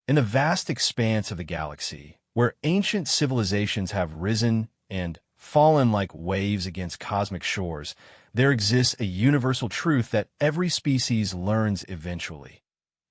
In the vast expanse of the galaxy, where ancient civilizations have risen and fallen like waves against cosmic shores, there exists a universal truth that every species learns eventually.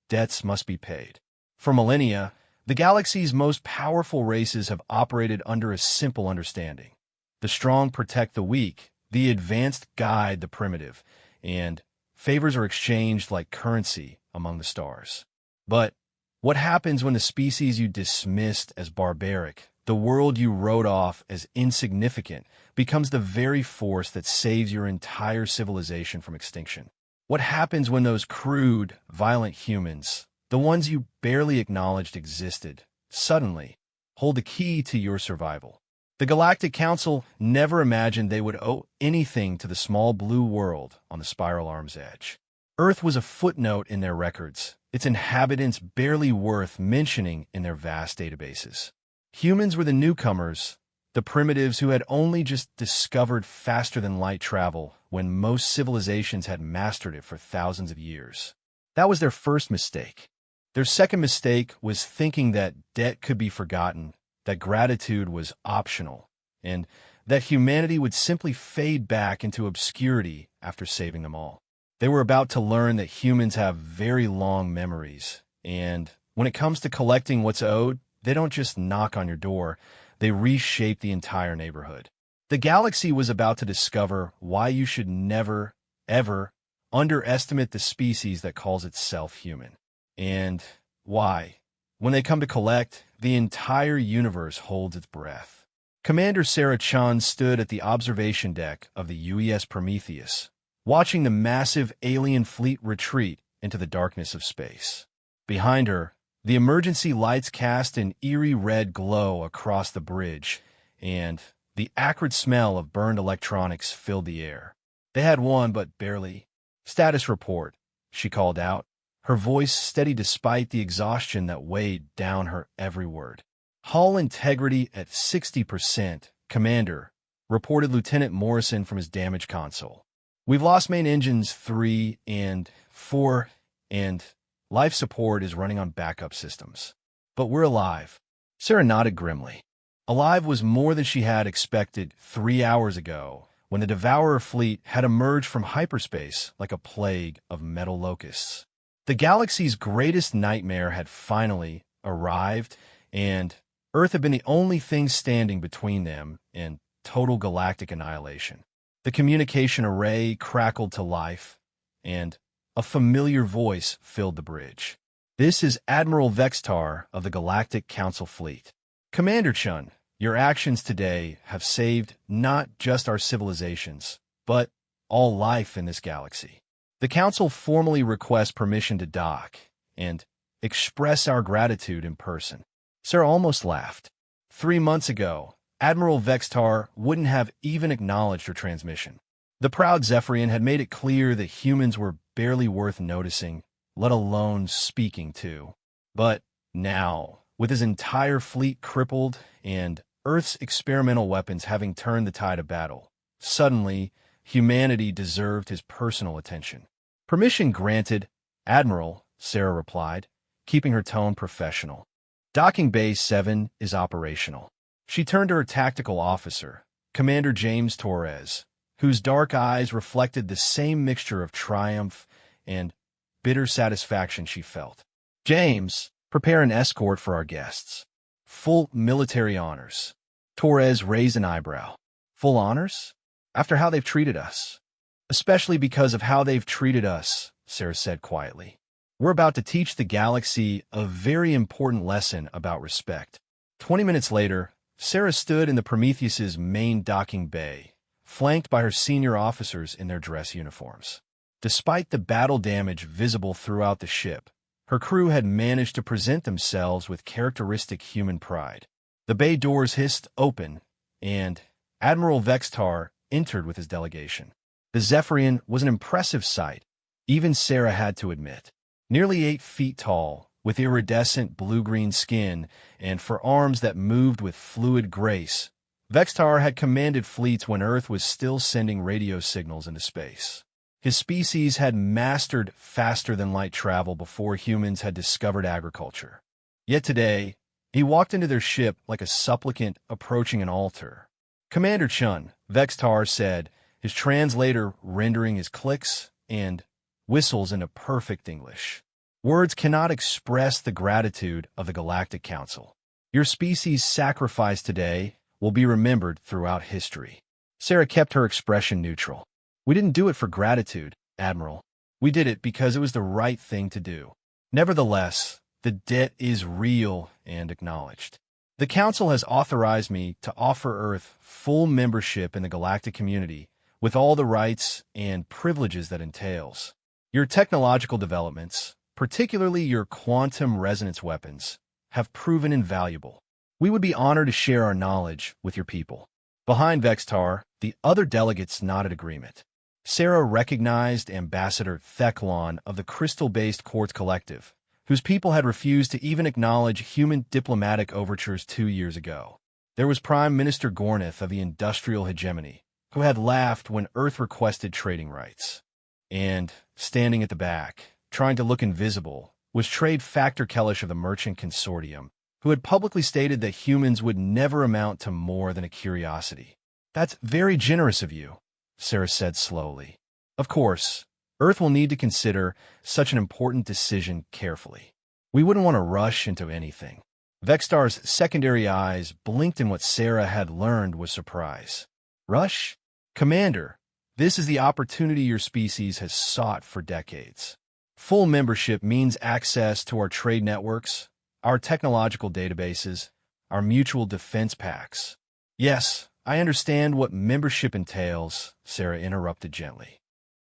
Debts must be paid. For millennia, the galaxy's most powerful races have operated under a simple understanding. The strong protect the weak, the advanced guide the primitive, and favors are exchanged like currency among the stars. But what happens when the species you dismissed as barbaric, the world you wrote off as insignificant, becomes the very force that saves your entire civilization from extinction? What happens when those crude, violent humans, the ones you barely acknowledged existed, suddenly hold the key to your survival? The Galactic Council never imagined they would owe anything to the small blue world on the spiral arm's edge. Earth was a footnote in their records, its inhabitants barely worth mentioning in their vast databases. Humans were the newcomers, the primitives who had only just discovered faster-than-light travel when most civilizations had mastered it for thousands of years. That was their first mistake. Their second mistake was thinking that debt could be forgotten, that gratitude was optional, and that humanity would simply fade back into obscurity after saving them all. They were about to learn that humans have very long memories, and when it comes to collecting what's owed, they don't just knock on your door, they reshape the entire neighborhood. The galaxy was about to discover why you should never, ever underestimate the species that calls itself human. And why, when they come to collect, the entire universe holds its breath. Commander Sarah Chun stood at the observation deck of the UES Prometheus, watching the massive alien fleet retreat into the darkness of space. Behind her, the emergency lights cast an eerie red glow across the bridge, and the acrid smell of burned electronics filled the air. They had won, but barely. "Status report," she called out, her voice steady despite the exhaustion that weighed down her every word. "Hull integrity at 60%, Commander," reported Lieutenant Morrison from his damaged console. "We've lost main engines 3 and 4, and life support is running on backup systems. But we're alive." Sarah nodded grimly. Alive was more than she had expected 3 hours ago, when the Devourer fleet had emerged from hyperspace like a plague of metal locusts. The galaxy's greatest nightmare had finally arrived, and Earth had been the only thing standing between them and total galactic annihilation. The communication array crackled to life, and a familiar voice filled the bridge. "This is Admiral Vextar of the Galactic Council Fleet. Commander Chun, your actions today have saved not just our civilizations, but all life in this galaxy. The Council formally requests permission to dock and express our gratitude in person." Sarah almost laughed. 3 months ago, Admiral Vextar wouldn't have even acknowledged her transmission. The proud Zephyrian had made it clear that humans were barely worth noticing, let alone speaking to. But now, with his entire fleet crippled and Earth's experimental weapons having turned the tide of battle, suddenly, humanity deserved his personal attention. "Permission granted, Admiral," Sarah replied, keeping her tone professional. "Docking Bay 7 is operational." She turned to her tactical officer, Commander James Torres, whose dark eyes reflected the same mixture of triumph and bitter satisfaction she felt. "James, prepare an escort for our guests. Full military honors." Torres raised an eyebrow. "Full honors? After how they've treated us?" "Especially because of how they've treated us," Sarah said quietly. "We're about to teach the galaxy a very important lesson about respect." 20 minutes later, Sarah stood in the Prometheus's main docking bay, flanked by her senior officers in their dress uniforms. Despite the battle damage visible throughout the ship, her crew had managed to present themselves with characteristic human pride. The bay doors hissed open, and Admiral Vextar entered with his delegation. The Zephyrian was an impressive sight, even Sarah had to admit. Nearly 8 feet tall, with iridescent blue-green skin and for arms that moved with fluid grace, Vextar had commanded fleets when Earth was still sending radio signals into space. His species had mastered faster-than-light travel before humans had discovered agriculture. Yet today, he walked into their ship like a supplicant approaching an altar. Commander Chun, Vextar said, his translator rendering his clicks and whistles into perfect English. Words cannot express the gratitude of the Galactic Council. Your species' sacrifice today will be remembered throughout history. Sarah kept her expression neutral. We didn't do it for gratitude, Admiral. We did it because it was the right thing to do. Nevertheless, the debt is real and acknowledged. The Council has authorized me to offer Earth full membership in the galactic community with all the rights and privileges that entails. Your technological developments, particularly your quantum resonance weapons, have proven invaluable. We would be honored to share our knowledge with your people. Behind Vextar, the other delegates nodded agreement. Sarah recognized Ambassador Theclon of the Crystal-based Quartz Collective, whose people had refused to even acknowledge human diplomatic overtures 2 years ago. There was Prime Minister Gornith of the Industrial Hegemony, who had laughed when Earth requested trading rights. And, standing at the back, trying to look invisible, was Trade Factor Kellish of the Merchant Consortium, who had publicly stated that humans would never amount to more than a curiosity. That's very generous of you, Sarah said slowly. Of course, Earth will need to consider such an important decision carefully. We wouldn't want to rush into anything. Vextar's secondary eyes blinked in what Sarah had learned was surprise. Rush? Commander, this is the opportunity your species has sought for decades. Full membership means access to our trade networks, our technological databases, our mutual defense pacts. Yes, I understand what membership entails, Sarah interrupted gently.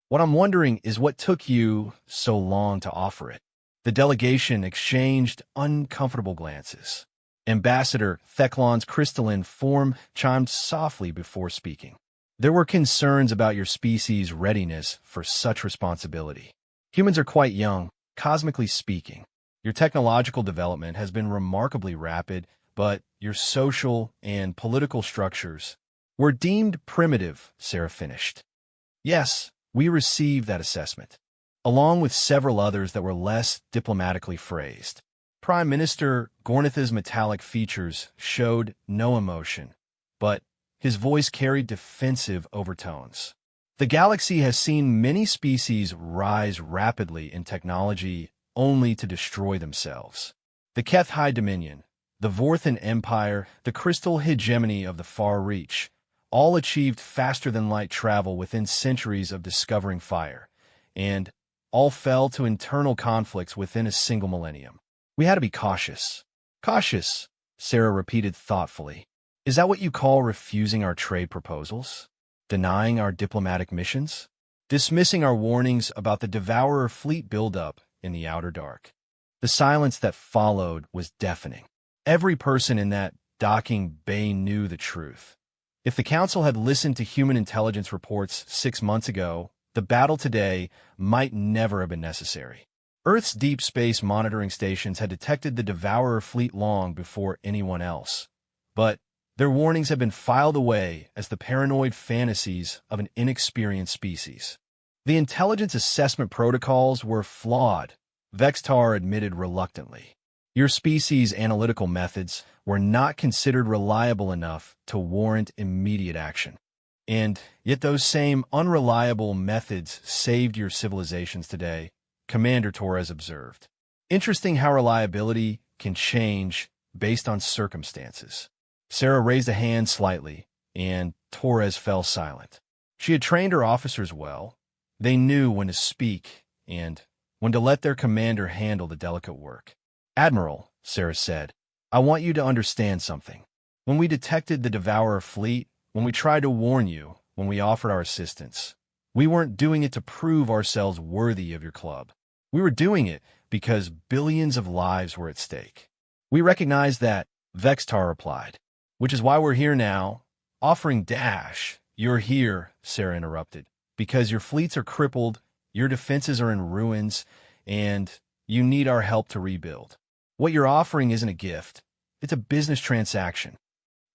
What I'm wondering is what took you so long to offer it. The delegation exchanged uncomfortable glances. Ambassador Theclon's crystalline form chimed softly before speaking. There were concerns about your species' readiness for such responsibility. Humans are quite young, cosmically speaking. Your technological development has been remarkably rapid, but your social and political structures were deemed primitive, Sarah finished. Yes, we received that assessment, along with several others that were less diplomatically phrased. Prime Minister Gornith's metallic features showed no emotion, but his voice carried defensive overtones. The galaxy has seen many species rise rapidly in technology only to destroy themselves. The Keth High Dominion, the Vorthan Empire, the Crystal Hegemony of the Far Reach, all achieved faster-than-light travel within centuries of discovering fire, and all fell to internal conflicts within a single millennium. We had to be cautious. Cautious, Sarah repeated thoughtfully. Is that what you call refusing our trade proposals? Denying our diplomatic missions? Dismissing our warnings about the Devourer fleet buildup in the outer dark? The silence that followed was deafening. Every person in that docking bay knew the truth. If the Council had listened to human intelligence reports 6 months ago, the battle today might never have been necessary. Earth's deep space monitoring stations had detected the Devourer fleet long before anyone else. But their warnings had been filed away as the paranoid fantasies of an inexperienced species. The intelligence assessment protocols were flawed, Vextar admitted reluctantly. Your species' analytical methods were not considered reliable enough to warrant immediate action. And yet those same unreliable methods saved your civilizations today, Commander Torres observed. Interesting how reliability can change based on circumstances. Sarah raised a hand slightly, and Torres fell silent. She had trained her officers well. They knew when to speak and when to let their commander handle the delicate work. Admiral, Sarah said, I want you to understand something. When we detected the Devourer fleet, when we tried to warn you, when we offered our assistance, we weren't doing it to prove ourselves worthy of your club. We were doing it because billions of lives were at stake. We recognized that, Vextar replied, which is why we're here now, offering dash. You're here, Sarah interrupted, because your fleets are crippled, your defenses are in ruins, and you need our help to rebuild. What you're offering isn't a gift. It's a business transaction.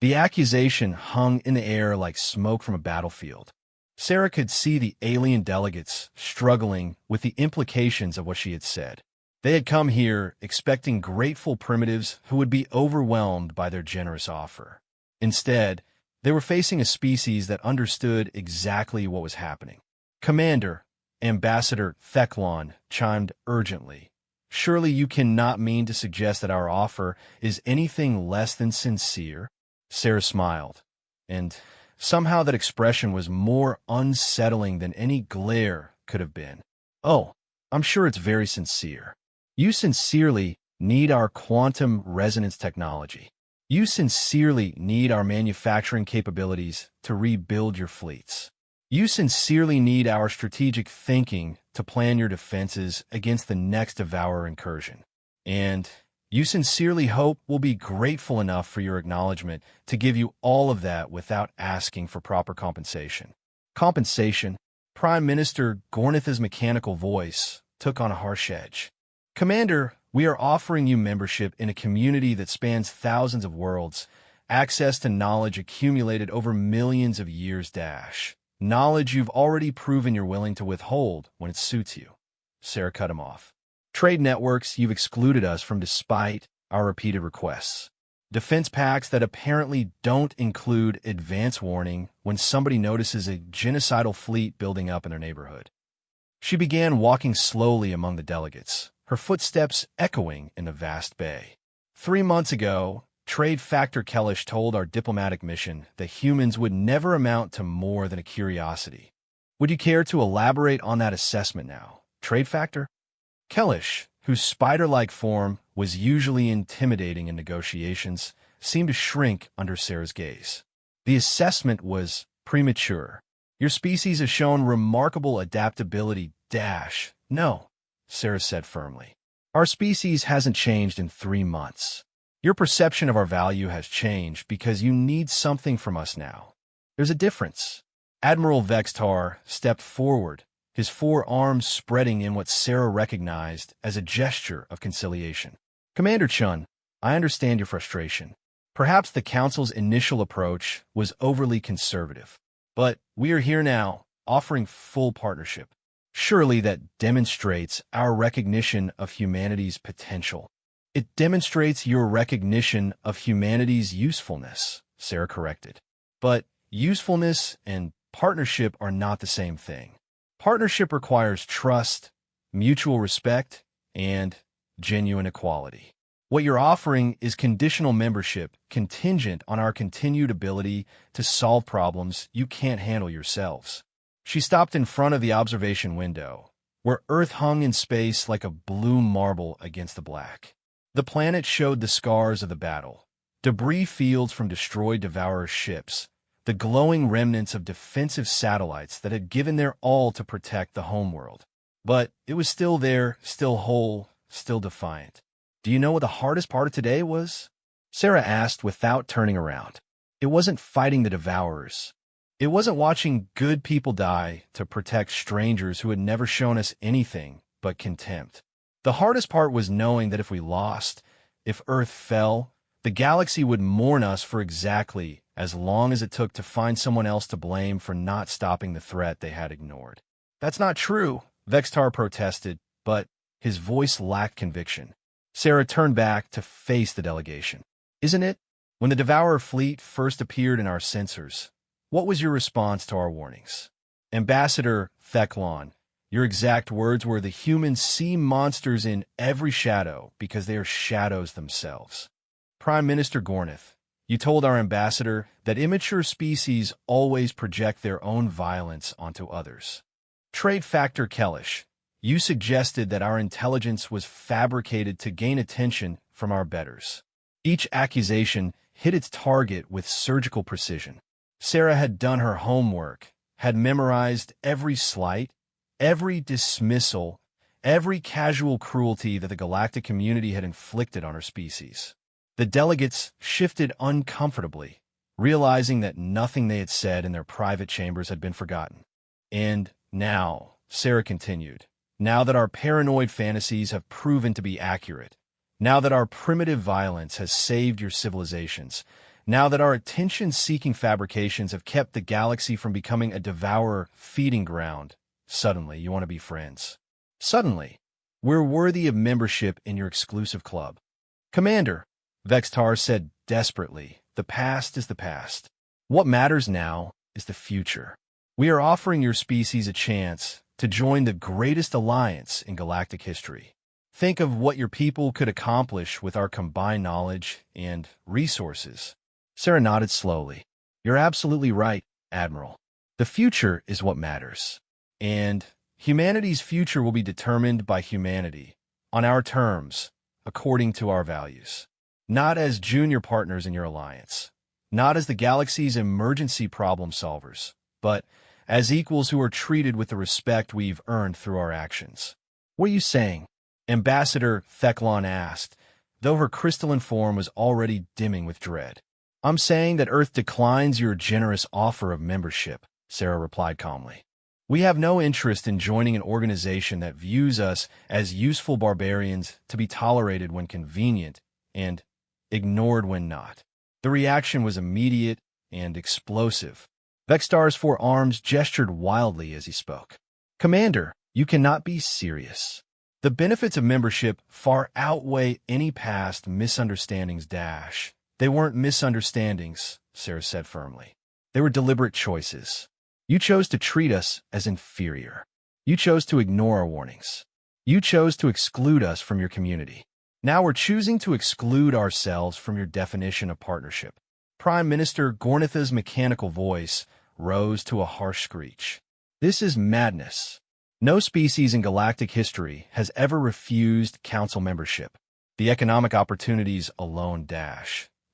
The accusation hung in the air like smoke from a battlefield. Sarah could see the alien delegates struggling with the implications of what she had said. They had come here expecting grateful primitives who would be overwhelmed by their generous offer. Instead, they were facing a species that understood exactly what was happening. "Commander," Ambassador Theclon chimed urgently, "surely you cannot mean to suggest that our offer is anything less than sincere?" Sarah smiled, and somehow that expression was more unsettling than any glare could have been. "Oh, I'm sure it's very sincere. You sincerely need our quantum resonance technology. You sincerely need our manufacturing capabilities to rebuild your fleets. You sincerely need our strategic thinking to plan your defenses against the next Devourer incursion. And you sincerely hope we'll be grateful enough for your acknowledgement to give you all of that without asking for proper compensation." Compensation? Prime Minister Gornith's mechanical voice took on a harsh edge. "Commander, we are offering you membership in a community that spans thousands of worlds, access to knowledge accumulated over millions of years knowledge you've already proven you're willing to withhold when it suits you." Sarah cut him off. "Trade networks you've excluded us from despite our repeated requests. Defense pacts that apparently don't include advance warning when somebody notices a genocidal fleet building up in their neighborhood." She began walking slowly among the delegates, her footsteps echoing in the vast bay. 3 months ago, Trade Factor Kellish told our diplomatic mission that humans would never amount to more than a curiosity. Would you care to elaborate on that assessment now, Trade Factor? Kellish, whose spider-like form was usually intimidating in negotiations, seemed to shrink under Sarah's gaze. The assessment was premature. Your species has shown remarkable adaptability No, Sarah said firmly. Our species hasn't changed in 3 months. Your perception of our value has changed because you need something from us now. There's a difference. Admiral Vextar stepped forward, his 4 arms spreading in what Sarah recognized as a gesture of conciliation. "Commander Chun, I understand your frustration. Perhaps the Council's initial approach was overly conservative. But we are here now, offering full partnership. Surely that demonstrates our recognition of humanity's potential." "It demonstrates your recognition of humanity's usefulness," Sarah corrected. "But usefulness and partnership are not the same thing. Partnership requires trust, mutual respect, and genuine equality. What you're offering is conditional membership contingent on our continued ability to solve problems you can't handle yourselves." She stopped in front of the observation window, where Earth hung in space like a blue marble against the black. The planet showed the scars of the battle, debris fields from destroyed Devourer ships, the glowing remnants of defensive satellites that had given their all to protect the homeworld. But it was still there, still whole, still defiant. "Do you know what the hardest part of today was?" Sarah asked without turning around. "It wasn't fighting the Devourers. It wasn't watching good people die to protect strangers who had never shown us anything but contempt. The hardest part was knowing that if we lost, if Earth fell, the galaxy would mourn us for exactly as long as it took to find someone else to blame for not stopping the threat they had ignored." "That's not true," Vextar protested, but his voice lacked conviction. Sarah turned back to face the delegation. "Isn't it? When the Devourer fleet first appeared in our sensors, what was your response to our warnings?" "Ambassador Theclon, your exact words were, 'The humans see monsters in every shadow because they are shadows themselves.' Prime Minister Gornith, you told our ambassador that immature species always project their own violence onto others. Trade Factor Kellish, you suggested that our intelligence was fabricated to gain attention from our betters. Each accusation hit its target with surgical precision. Sarah had done her homework, had memorized every slight, every dismissal, every casual cruelty that the galactic community had inflicted on her species. The delegates shifted uncomfortably, realizing that nothing they had said in their private chambers had been forgotten. "And now," Sarah continued, "now that our paranoid fantasies have proven to be accurate, now that our primitive violence has saved your civilizations, now that our attention-seeking fabrications have kept the galaxy from becoming a devourer feeding ground, suddenly you want to be friends. Suddenly, We're worthy of membership in your exclusive club. Commander, Vextar said desperately, the past is the past. What matters now is the future. We are offering your species a chance to join the greatest alliance in galactic history. Think of what your people could accomplish with our combined knowledge and resources. Sarah nodded slowly. You're absolutely right, Admiral. The future is what matters. And humanity's future will be determined by humanity, on our terms, according to our values. Not as junior partners in your alliance, not as the galaxy's emergency problem solvers, but as equals who are treated with the respect we've earned through our actions. What are you saying? Ambassador Theclon asked, though her crystalline form was already dimming with dread. I'm saying that Earth declines your generous offer of membership, Sarah replied calmly. We have no interest in joining an organization that views us as useful barbarians to be tolerated when convenient and ignored when not. The reaction was immediate and explosive. Vextar's four arms gestured wildly as he spoke. Commander, you cannot be serious. The benefits of membership far outweigh any past misunderstandings. They weren't misunderstandings, Sarah said firmly. They were deliberate choices. You chose to treat us as inferior. You chose to ignore our warnings. You chose to exclude us from your community. Now we're choosing to exclude ourselves from your definition of partnership. Prime Minister Gornitha's mechanical voice rose to a harsh screech. This is madness. No species in galactic history has ever refused council membership. The economic opportunities alone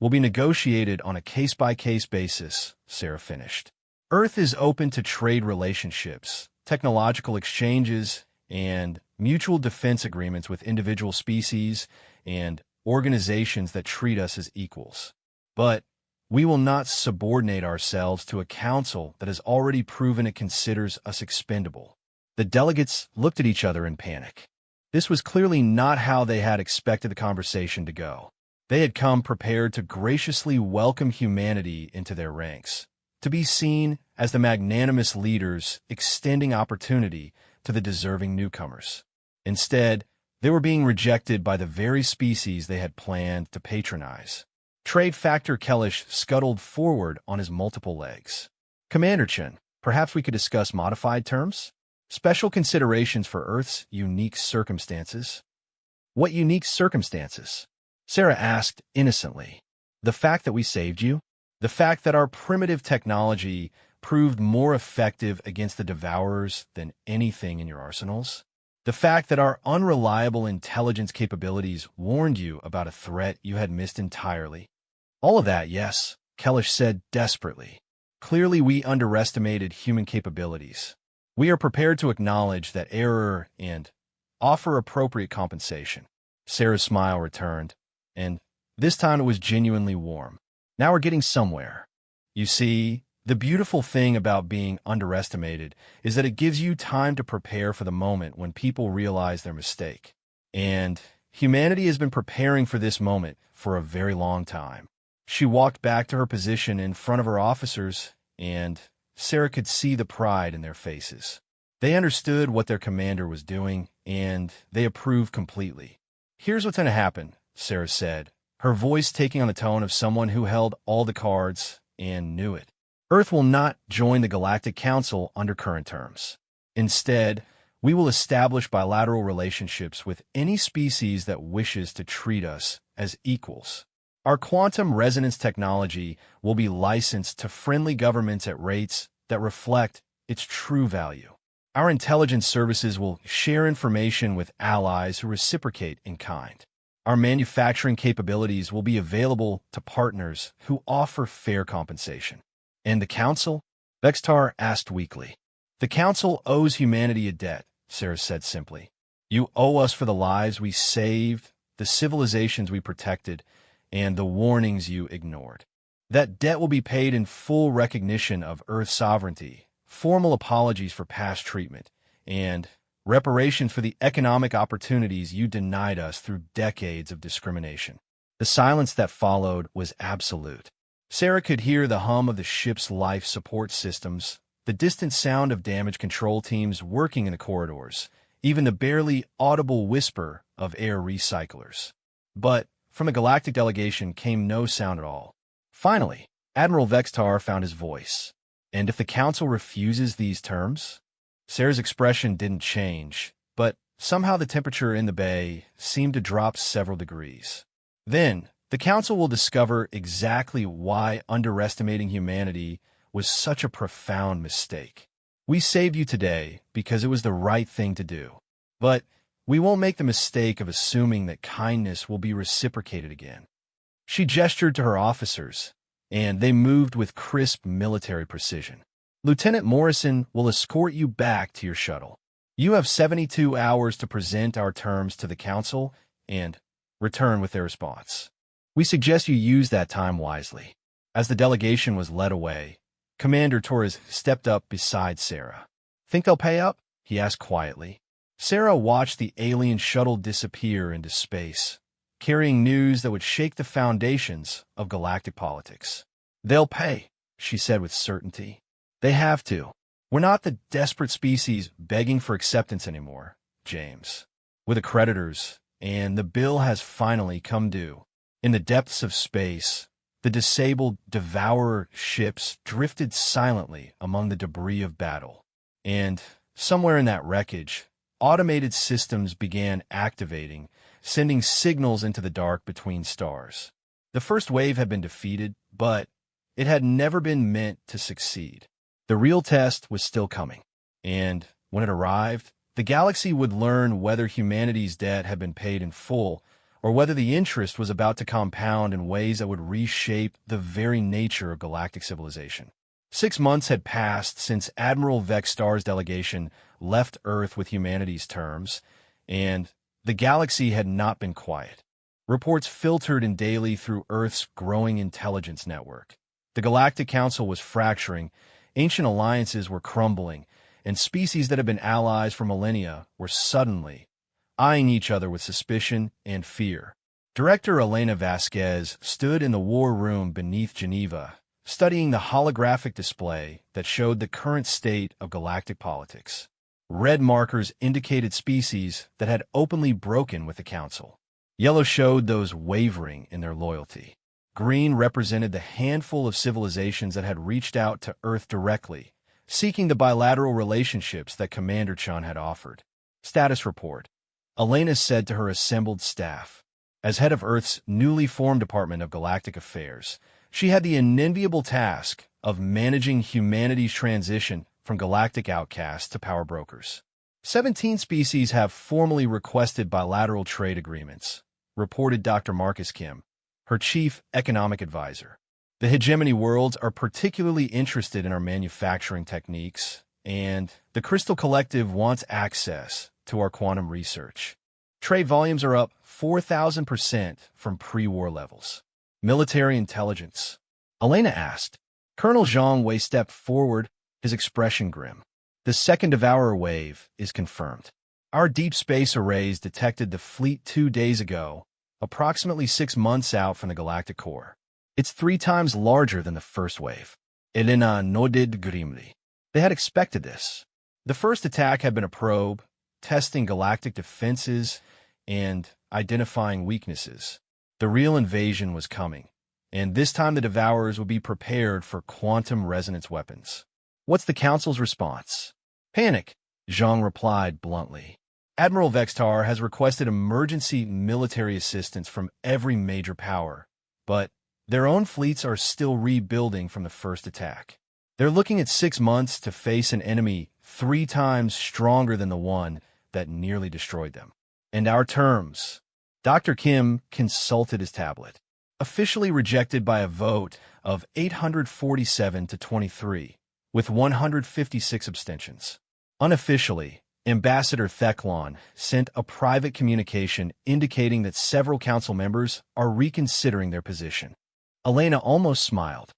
will be negotiated on a case-by-case basis, Sarah finished. Earth is open to trade relationships, technological exchanges, and mutual defense agreements with individual species and organizations that treat us as equals. But we will not subordinate ourselves to a council that has already proven it considers us expendable. The delegates looked at each other in panic. This was clearly not how they had expected the conversation to go. They had come prepared to graciously welcome humanity into their ranks, to be seen as the magnanimous leaders extending opportunity to the deserving newcomers. Instead, they were being rejected by the very species they had planned to patronize. Trade Factor Kellish scuttled forward on his multiple legs. Commander Chen, perhaps we could discuss modified terms? Special considerations for Earth's unique circumstances? What unique circumstances? Sarah asked innocently. The fact that we saved you? The fact that our primitive technology proved more effective against the Devourers than anything in your arsenals? The fact that our unreliable intelligence capabilities warned you about a threat you had missed entirely? All of that, yes, Kellish said desperately. Clearly we underestimated human capabilities. We are prepared to acknowledge that error and offer appropriate compensation. Sarah's smile returned, and this time it was genuinely warm. Now we're getting somewhere. You see, the beautiful thing about being underestimated is that it gives you time to prepare for the moment when people realize their mistake. And humanity has been preparing for this moment for a very long time. She walked back to her position in front of her officers, and Sarah could see the pride in their faces. They understood what their commander was doing, and they approved completely. Here's what's going to happen, Sarah said, her voice taking on the tone of someone who held all the cards and knew it. Earth will not join the Galactic Council under current terms. Instead, we will establish bilateral relationships with any species that wishes to treat us as equals. Our quantum resonance technology will be licensed to friendly governments at rates that reflect its true value. Our intelligence services will share information with allies who reciprocate in kind. Our manufacturing capabilities will be available to partners who offer fair compensation. And the Council? Vextar asked weakly. The Council owes humanity a debt, Sarah said simply. You owe us for the lives we saved, the civilizations we protected, and the warnings you ignored. That debt will be paid in full recognition of Earth's sovereignty, formal apologies for past treatment, and reparations for the economic opportunities you denied us through decades of discrimination. The silence that followed was absolute. Sarah could hear the hum of the ship's life support systems, the distant sound of damage control teams working in the corridors, even the barely audible whisper of air recyclers. But from the galactic delegation came no sound at all. Finally, Admiral Vextar found his voice. And if the Council refuses these terms? Sarah's expression didn't change, but somehow the temperature in the bay seemed to drop several degrees. Then, the Council will discover exactly why underestimating humanity was such a profound mistake. We saved you today because it was the right thing to do. But we won't make the mistake of assuming that kindness will be reciprocated again. She gestured to her officers, and they moved with crisp military precision. Lieutenant Morrison will escort you back to your shuttle. You have 72 hours to present our terms to the Council and return with their response. We suggest you use that time wisely. As the delegation was led away, Commander Torres stepped up beside Sarah. Think they'll pay up? He asked quietly. Sarah watched the alien shuttle disappear into space, carrying news that would shake the foundations of galactic politics. They'll pay, she said with certainty. They have to. We're not the desperate species begging for acceptance anymore, James. We're the creditors, and the bill has finally come due. In the depths of space, the disabled devourer ships drifted silently among the debris of battle. And somewhere in that wreckage, automated systems began activating, sending signals into the dark between stars. The first wave had been defeated, but it had never been meant to succeed. The real test was still coming. And when it arrived, the galaxy would learn whether humanity's debt had been paid in full, or whether the interest was about to compound in ways that would reshape the very nature of galactic civilization. 6 months had passed since Admiral Vextar's delegation left Earth with humanity's terms, and the galaxy had not been quiet. Reports filtered in daily through Earth's growing intelligence network. The Galactic Council was fracturing, ancient alliances were crumbling, and species that had been allies for millennia were suddenly eyeing each other with suspicion and fear. Director Elena Vasquez stood in the war room beneath Geneva, studying the holographic display that showed the current state of galactic politics. Red markers indicated species that had openly broken with the Council. Yellow showed those wavering in their loyalty. Green represented the handful of civilizations that had reached out to Earth directly, seeking the bilateral relationships that Commander Chun had offered. Status report. Elena said to her assembled staff. As head of Earth's newly formed Department of Galactic Affairs, she had the unenviable task of managing humanity's transition from galactic outcasts to power brokers. 17 species have formally requested bilateral trade agreements, reported Dr. Marcus Kim, her chief economic advisor. The hegemony worlds are particularly interested in our manufacturing techniques, and the Crystal Collective wants access to our quantum research. Trade volumes are up 4,000% from pre-war levels. Military intelligence. Elena asked. Colonel Zhang Wei stepped forward, his expression grim. The second Devourer wave is confirmed. Our deep space arrays detected the fleet 2 days ago, approximately 6 months out from the galactic core. It's 3 times larger than the first wave. Elena nodded grimly. They had expected this. The first attack had been a probe, testing galactic defenses and identifying weaknesses. The real invasion was coming, and this time the Devourers would be prepared for quantum resonance weapons. What's the Council's response? Panic, Zhang replied bluntly. Admiral Vextar has requested emergency military assistance from every major power, but their own fleets are still rebuilding from the first attack. They're looking at 6 months to face an enemy 3 times stronger than the one that nearly destroyed them. And our terms. Dr. Kim consulted his tablet. Officially rejected by a vote of 847 to 23, with 156 abstentions. Unofficially, Ambassador Theclon sent a private communication indicating that several council members are reconsidering their position. Elena almost smiled.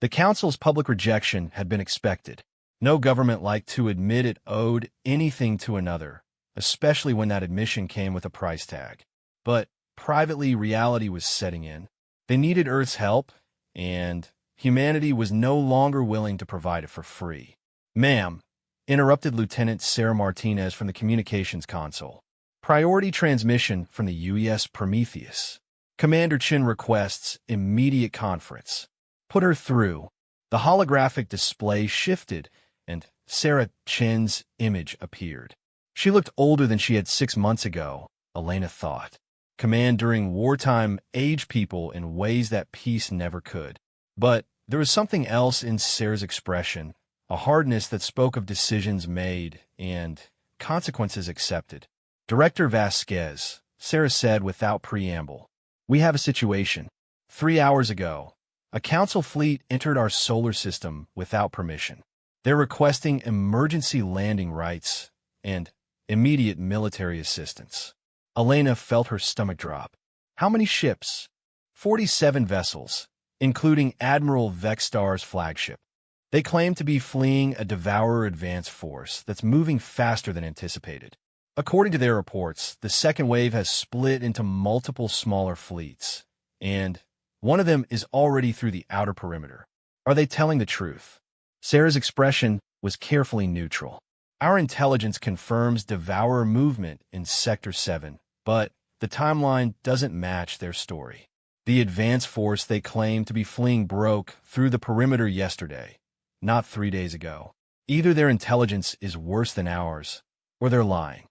The council's public rejection had been expected. No government liked to admit it owed anything to another, especially when that admission came with a price tag. But privately, reality was setting in. They needed Earth's help, and humanity was no longer willing to provide it for free. Ma'am, interrupted Lieutenant Sarah Martinez from the communications console. Priority transmission from the UES Prometheus. Commander Chin requests immediate conference. Put her through. The holographic display shifted, and Sarah Chin's image appeared. She looked older than she had 6 months ago, Elena thought. Command during wartime aged people in ways that peace never could. But there was something else in Sarah's expression, a hardness that spoke of decisions made and consequences accepted. Director Vasquez, Sarah said without preamble. We have a situation. 3 hours ago, a council fleet entered our solar system without permission. They're requesting emergency landing rights and immediate military assistance. Elena felt her stomach drop. How many ships? 47 vessels, including Admiral Vexstar's flagship. They claim to be fleeing a Devourer advance force that's moving faster than anticipated. According to their reports, the second wave has split into multiple smaller fleets, and one of them is already through the outer perimeter. Are they telling the truth? Sarah's expression was carefully neutral. Our intelligence confirms Devourer movement in Sector 7, but the timeline doesn't match their story. The advance force they claim to be fleeing broke through the perimeter yesterday, not 3 days ago. Either their intelligence is worse than ours, or they're lying.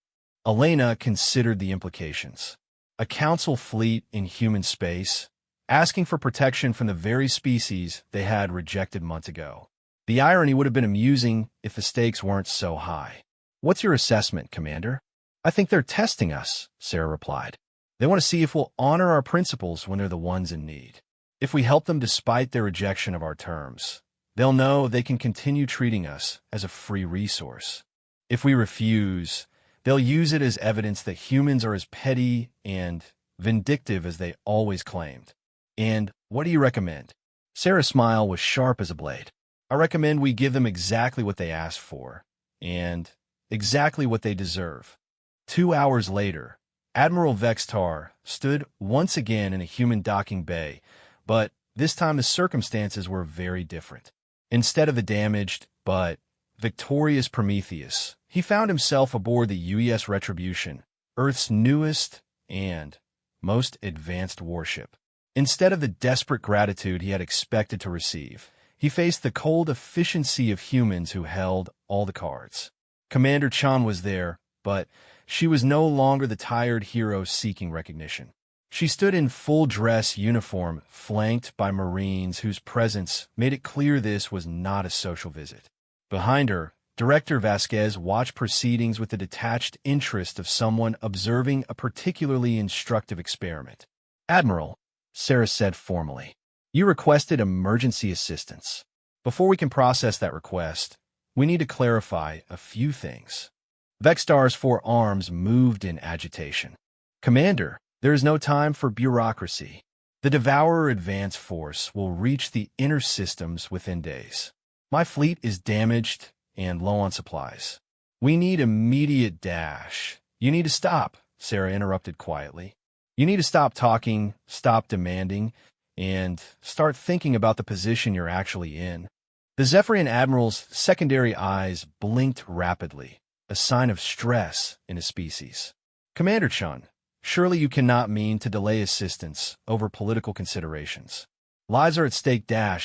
Elena considered the implications. A council fleet in human space, asking for protection from the very species they had rejected months ago. The irony would have been amusing if the stakes weren't so high. What's your assessment, Commander? I think they're testing us, Sarah replied. They want to see if we'll honor our principles when they're the ones in need. If we help them despite their rejection of our terms, they'll know they can continue treating us as a free resource. If we refuse, they'll use it as evidence that humans are as petty and vindictive as they always claimed. And what do you recommend? Sarah's smile was sharp as a blade. I recommend we give them exactly what they asked for, and exactly what they deserve. 2 hours later, Admiral Vextar stood once again in a human docking bay, but this time the circumstances were very different. Instead of the damaged, but victorious Prometheus, he found himself aboard the UES Retribution, Earth's newest and most advanced warship. Instead of the desperate gratitude he had expected to receive, he faced the cold efficiency of humans who held all the cards. Commander Chan was there, but she was no longer the tired hero seeking recognition. She stood in full-dress uniform, flanked by Marines whose presence made it clear this was not a social visit. Behind her, Director Vasquez watched proceedings with the detached interest of someone observing a particularly instructive experiment. Admiral, Sarah said formally, you requested emergency assistance. Before we can process that request, we need to clarify a few things. Vexstar's 4 arms moved in agitation. Commander, there is no time for bureaucracy. The Devourer advance force will reach the inner systems within days. My fleet is damaged and low on supplies. We need immediate dash. You need to stop, Sarah interrupted quietly. You need to stop talking, stop demanding, and start thinking about the position you're actually in. The Zephyrian Admiral's secondary eyes blinked rapidly, a sign of stress in his species. Commander Chun, surely you cannot mean to delay assistance over political considerations. Lives are at stake.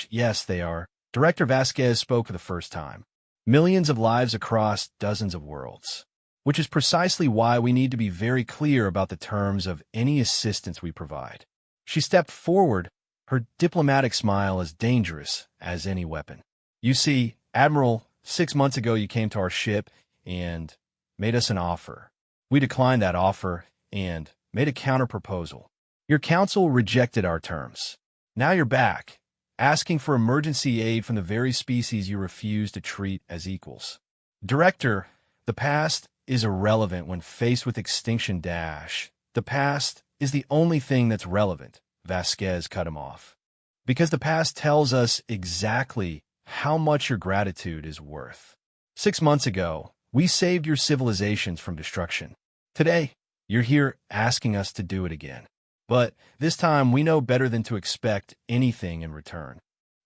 Yes, they are. Director Vasquez spoke for the first time. Millions of lives across dozens of worlds. Which is precisely why we need to be very clear about the terms of any assistance we provide. She stepped forward, her diplomatic smile as dangerous as any weapon. You see, Admiral, 6 months ago you came to our ship and made us an offer. We declined that offer and made a counter-proposal. Your council rejected our terms. Now you're back, asking for emergency aid from the very species you refused to treat as equals. Director, the past is irrelevant when faced with extinction. The past is the only thing that's relevant, Vasquez cut him off. Because the past tells us exactly how much your gratitude is worth. 6 months ago, we saved your civilizations from destruction. Today, you're here asking us to do it again. But this time, we know better than to expect anything in return.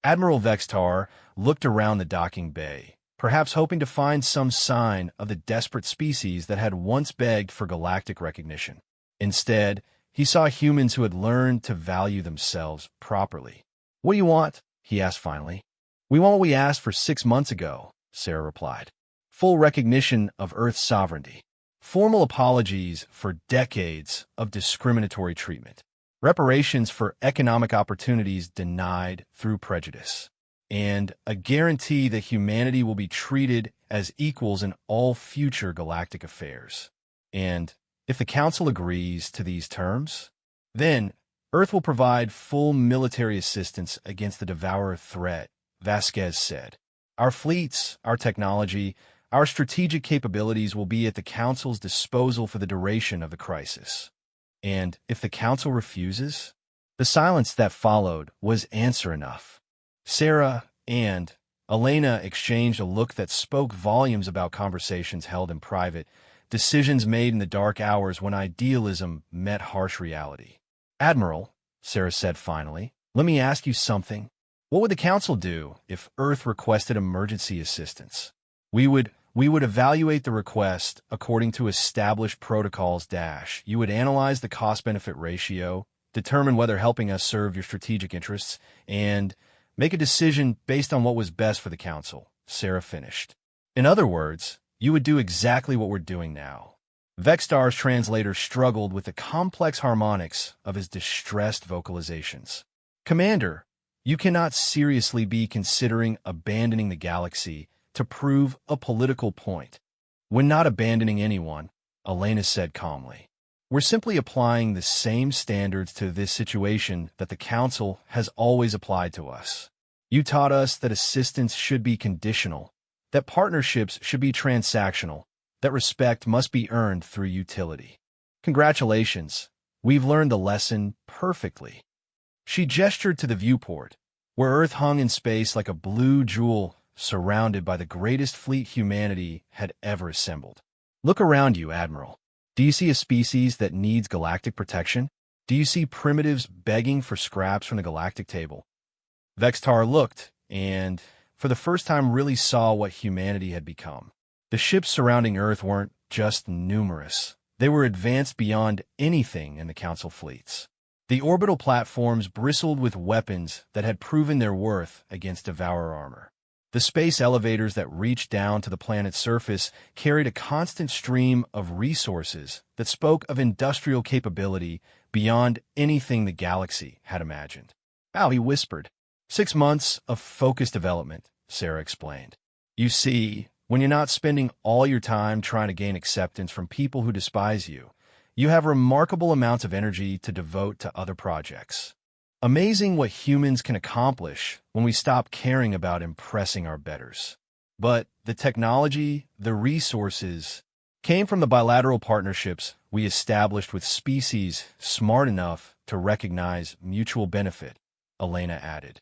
Admiral Vextar looked around the docking bay, perhaps hoping to find some sign of the desperate species that had once begged for galactic recognition. Instead, he saw humans who had learned to value themselves properly. "What do you want?" he asked finally. "We want what we asked for 6 months ago," Sarah replied. "Full recognition of Earth's sovereignty. Formal apologies for decades of discriminatory treatment. Reparations for economic opportunities denied through prejudice. And a guarantee that humanity will be treated as equals in all future galactic affairs. And if the Council agrees to these terms, then Earth will provide full military assistance against the Devourer threat," Vasquez said. "Our fleets, our technology, our strategic capabilities will be at the Council's disposal for the duration of the crisis. And if the Council refuses?" The silence that followed was answer enough. Sarah and Elena exchanged a look that spoke volumes about conversations held in private, decisions made in the dark hours when idealism met harsh reality. "Admiral," Sarah said finally, "let me ask you something. What would the Council do if Earth requested emergency assistance?" We would evaluate the request according to established protocols. You would analyze the cost-benefit ratio, determine whether helping us serve your strategic interests, and make a decision based on what was best for the Council," Sarah finished. "In other words, you would do exactly what we're doing now." Vextar's translator struggled with the complex harmonics of his distressed vocalizations. "Commander, you cannot seriously be considering abandoning the galaxy to prove a political point." "We're not abandoning anyone," Elena said calmly. "We're simply applying the same standards to this situation that the Council has always applied to us. You taught us that assistance should be conditional, that partnerships should be transactional, that respect must be earned through utility. Congratulations, we've learned the lesson perfectly." She gestured to the viewport, where Earth hung in space like a blue jewel surrounded by the greatest fleet humanity had ever assembled. "Look around you, Admiral. Do you see a species that needs galactic protection? Do you see primitives begging for scraps from the galactic table?" Vextar looked, and for the first time really saw what humanity had become. The ships surrounding Earth weren't just numerous. They were advanced beyond anything in the Council fleets. The orbital platforms bristled with weapons that had proven their worth against Devourer armor. The space elevators that reached down to the planet's surface carried a constant stream of resources that spoke of industrial capability beyond anything the galaxy had imagined. "Oh," he whispered. 6 months of focused development," Sarah explained. "You see, when you're not spending all your time trying to gain acceptance from people who despise you, you have remarkable amounts of energy to devote to other projects. Amazing what humans can accomplish when we stop caring about impressing our betters." But the technology, the resources, came from the bilateral partnerships we established with species smart enough to recognize mutual benefit, Elena added.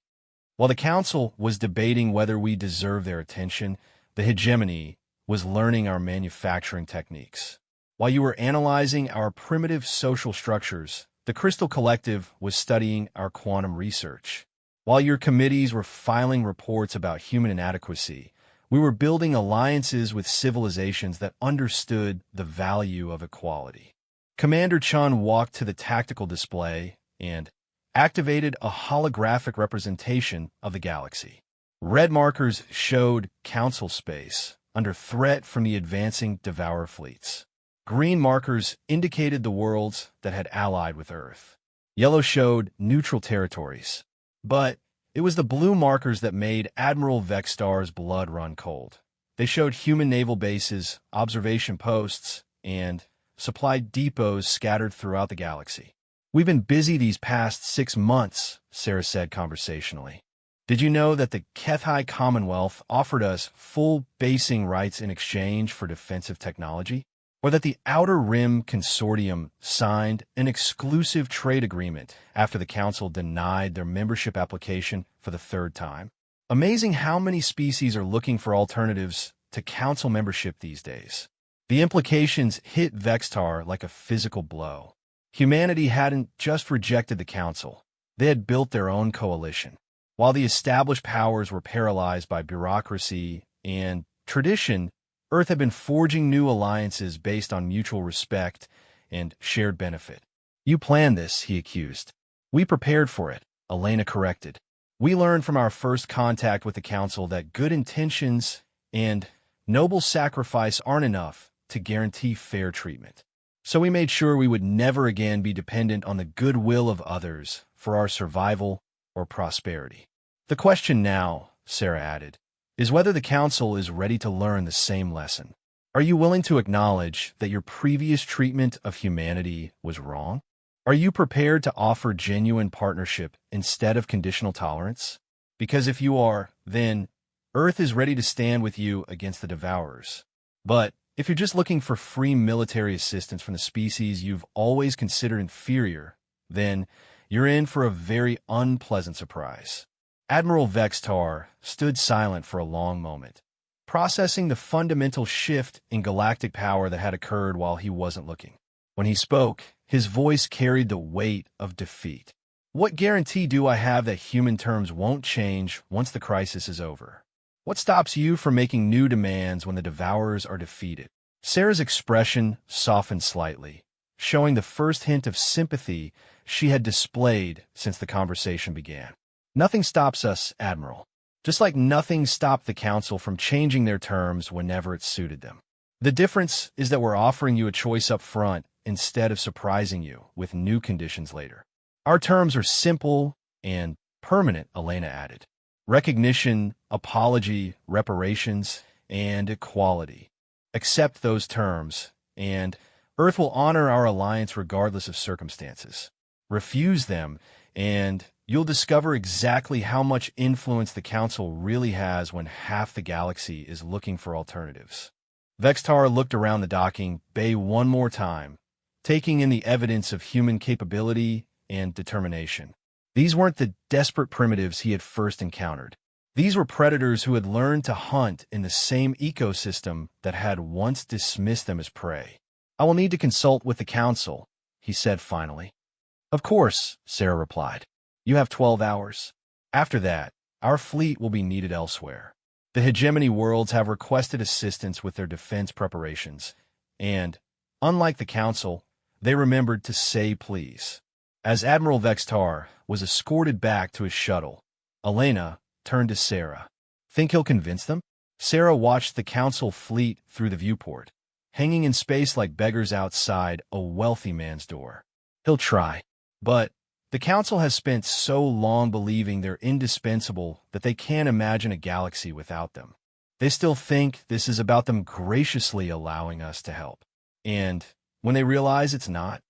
While the Council was debating whether we deserve their attention, the hegemony was learning our manufacturing techniques. While you were analyzing our primitive social structures, the Crystal Collective was studying our quantum research. While your committees were filing reports about human inadequacy, we were building alliances with civilizations that understood the value of equality. Commander Chun walked to the tactical display and activated a holographic representation of the galaxy. Red markers showed Council space under threat from the advancing Devourer fleets. Green markers indicated the worlds that had allied with Earth. Yellow showed neutral territories. But it was the blue markers that made Admiral Vextar's blood run cold. They showed human naval bases, observation posts, and supply depots scattered throughout the galaxy. "We've been busy these past 6 months," Sarah said conversationally. "Did you know that the Kethai Commonwealth offered us full basing rights in exchange for defensive technology? Or that the Outer Rim Consortium signed an exclusive trade agreement after the Council denied their membership application for the 3rd time? Amazing how many species are looking for alternatives to Council membership these days." The implications hit Vextar like a physical blow. Humanity hadn't just rejected the Council. They had built their own coalition. While the established powers were paralyzed by bureaucracy and tradition, Earth had been forging new alliances based on mutual respect and shared benefit. "You planned this," he accused. "We prepared for it," Elena corrected. "We learned from our first contact with the Council that good intentions and noble sacrifice aren't enough to guarantee fair treatment. So we made sure we would never again be dependent on the goodwill of others for our survival or prosperity. The question now," Sarah added, "is whether the Council is ready to learn the same lesson. Are you willing to acknowledge that your previous treatment of humanity was wrong? Are you prepared to offer genuine partnership instead of conditional tolerance? Because if you are, then Earth is ready to stand with you against the Devourers. But if you're just looking for free military assistance from the species you've always considered inferior, then you're in for a very unpleasant surprise." Admiral Vextar stood silent for a long moment, processing the fundamental shift in galactic power that had occurred while he wasn't looking. When he spoke, his voice carried the weight of defeat. "What guarantee do I have that human terms won't change once the crisis is over? What stops you from making new demands when the Devourers are defeated?" Sarah's expression softened slightly, showing the first hint of sympathy she had displayed since the conversation began. "Nothing stops us, Admiral. Just like nothing stopped the Council from changing their terms whenever it suited them. The difference is that we're offering you a choice up front instead of surprising you with new conditions later. Our terms are simple and permanent," Elena added. "Recognition, apology, reparations, and equality. Accept those terms, and Earth will honor our alliance regardless of circumstances. Refuse them, and you'll discover exactly how much influence the Council really has when half the galaxy is looking for alternatives." Vextar looked around the docking bay one more time, taking in the evidence of human capability and determination. These weren't the desperate primitives he had first encountered. These were predators who had learned to hunt in the same ecosystem that had once dismissed them as prey. "I will need to consult with the Council," he said finally. "Of course," Sarah replied. "You have 12 hours. After that, our fleet will be needed elsewhere. The hegemony worlds have requested assistance with their defense preparations, and, unlike the Council, they remembered to say please." As Admiral Vextar was escorted back to his shuttle, Elena turned to Sarah. "Think he'll convince them?" Sarah watched the Council fleet through the viewport, hanging in space like beggars outside a wealthy man's door. "He'll try. But the Council has spent so long believing they're indispensable that they can't imagine a galaxy without them. They still think this is about them graciously allowing us to help. And when they realize it's not,"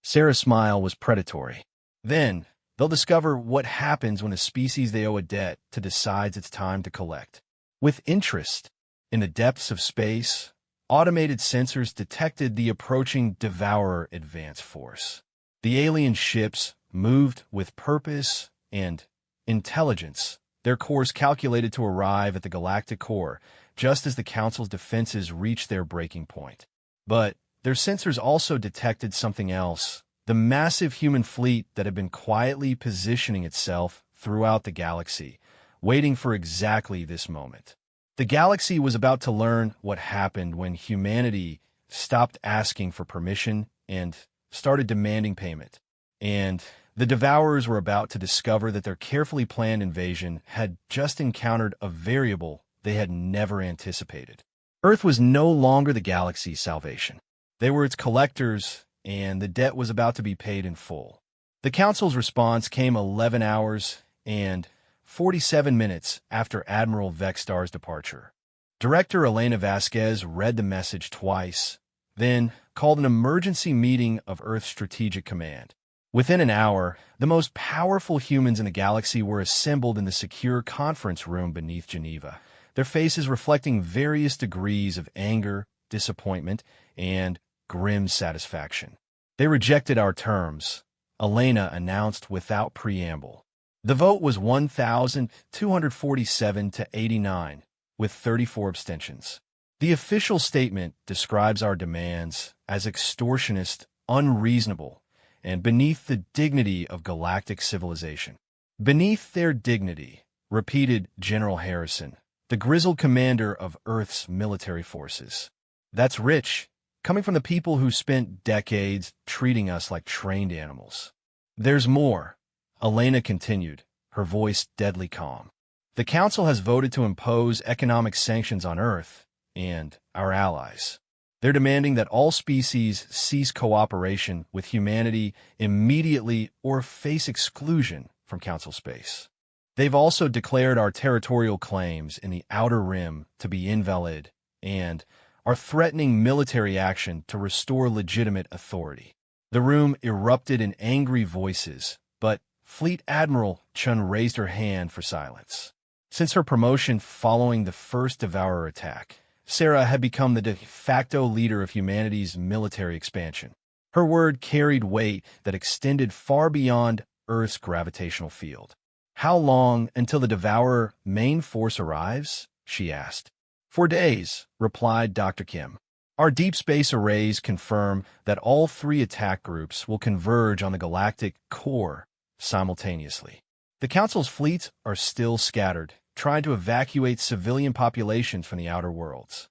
Sarah's smile was predatory, "then they'll discover what happens when a species they owe a debt to decides it's time to collect." With interest, in the depths of space, automated sensors detected the approaching Devourer advance force. The alien ships moved with purpose and intelligence, their course calculated to arrive at the galactic core just as the Council's defenses reached their breaking point. But their sensors also detected something else: the massive human fleet that had been quietly positioning itself throughout the galaxy, waiting for exactly this moment. The galaxy was about to learn what happened when humanity stopped asking for permission and started demanding payment. And the Devourers were about to discover that their carefully planned invasion had just encountered a variable they had never anticipated. Earth was no longer the galaxy's salvation. They were its collectors, and the debt was about to be paid in full. The Council's response came 11 hours and 47 minutes after Admiral Vextar's departure. Director Elena Vasquez read the message twice, then called an emergency meeting of Earth's Strategic Command. Within an hour, the most powerful humans in the galaxy were assembled in the secure conference room beneath Geneva, their faces reflecting various degrees of anger, disappointment, and grim satisfaction. "They rejected our terms," Elena announced without preamble. The vote was 1,247 to 89, with 34 abstentions. The official statement describes our demands as extortionist, unreasonable, and beneath the dignity of galactic civilization. "Beneath their dignity," repeated General Harrison, the grizzled commander of Earth's military forces. That's rich, coming from the people who spent decades treating us like trained animals. There's more, Elena continued, her voice deadly calm. The Council has voted to impose economic sanctions on Earth and our allies. They're demanding that all species cease cooperation with humanity immediately or face exclusion from Council space. They've also declared our territorial claims in the Outer Rim to be invalid and are threatening military action to restore legitimate authority. The room erupted in angry voices, but Fleet Admiral Chun raised her hand for silence. Since her promotion following the first Devourer attack, Sarah had become the de facto leader of humanity's military expansion. Her word carried weight that extended far beyond Earth's gravitational field. "How long until the Devourer main force arrives?" she asked. "For days," replied Dr. Kim. "Our deep space arrays confirm that all three attack groups will converge on the galactic core simultaneously. The Council's fleets are still scattered, trying to evacuate civilian populations from the outer worlds."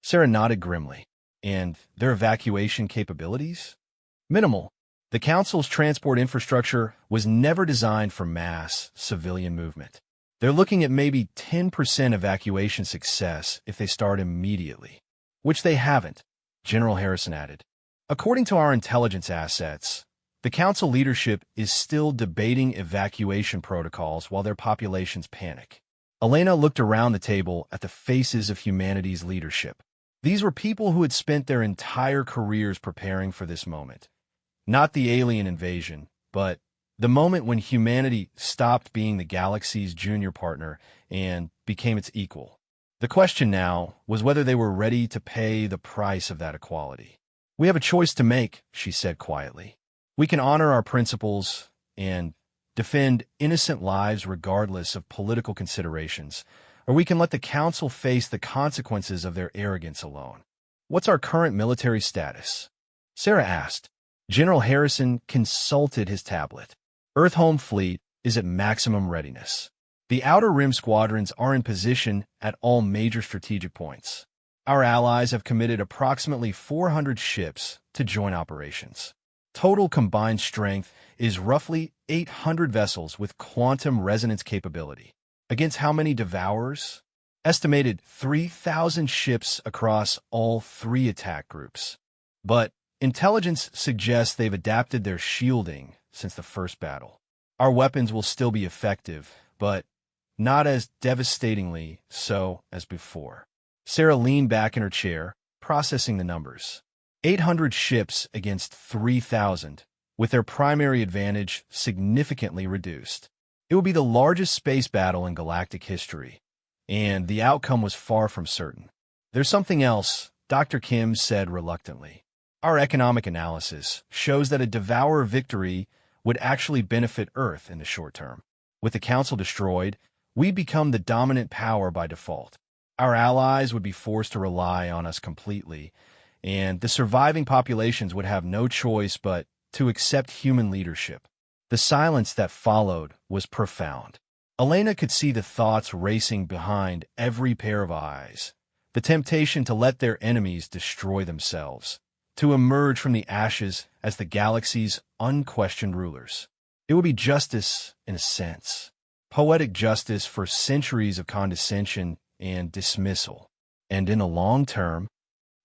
Sarah nodded grimly. "And their evacuation capabilities?" "Minimal. The Council's transport infrastructure was never designed for mass civilian movement. They're looking at maybe 10% evacuation success if they start immediately." "Which they haven't," General Harrison added. "According to our intelligence assets, the Council leadership is still debating evacuation protocols while their populations panic." Elena looked around the table at the faces of humanity's leadership. These were people who had spent their entire careers preparing for this moment. Not the alien invasion, but the moment when humanity stopped being the galaxy's junior partner and became its equal. The question now was whether they were ready to pay the price of that equality. "We have a choice to make," she said quietly. "We can honor our principles and defend innocent lives regardless of political considerations, or we can let the Council face the consequences of their arrogance alone." "What's our current military status?" Sarah asked. General Harrison consulted his tablet. "Earth Home Fleet is at maximum readiness. The Outer Rim squadrons are in position at all major strategic points. Our allies have committed approximately 400 ships to join operations. Total combined strength is roughly 800 vessels with quantum resonance capability. Against how many Devourers? Estimated 3,000 ships across all three attack groups. But intelligence suggests they've adapted their shielding since the first battle. Our weapons will still be effective, but not as devastatingly so as before." Sarah leaned back in her chair, processing the numbers. 800 ships against 3,000, with their primary advantage significantly reduced. It would be the largest space battle in galactic history, and the outcome was far from certain. "There's something else," Dr. Kim said reluctantly. "Our economic analysis shows that a Devourer victory would actually benefit Earth in the short term. With the Council destroyed, we'd become the dominant power by default. Our allies would be forced to rely on us completely, and the surviving populations would have no choice but to accept human leadership." The silence that followed was profound. Elena could see the thoughts racing behind every pair of eyes, the temptation to let their enemies destroy themselves, to emerge from the ashes as the galaxy's unquestioned rulers. It would be justice in a sense, poetic justice for centuries of condescension and dismissal. "And in the long term?"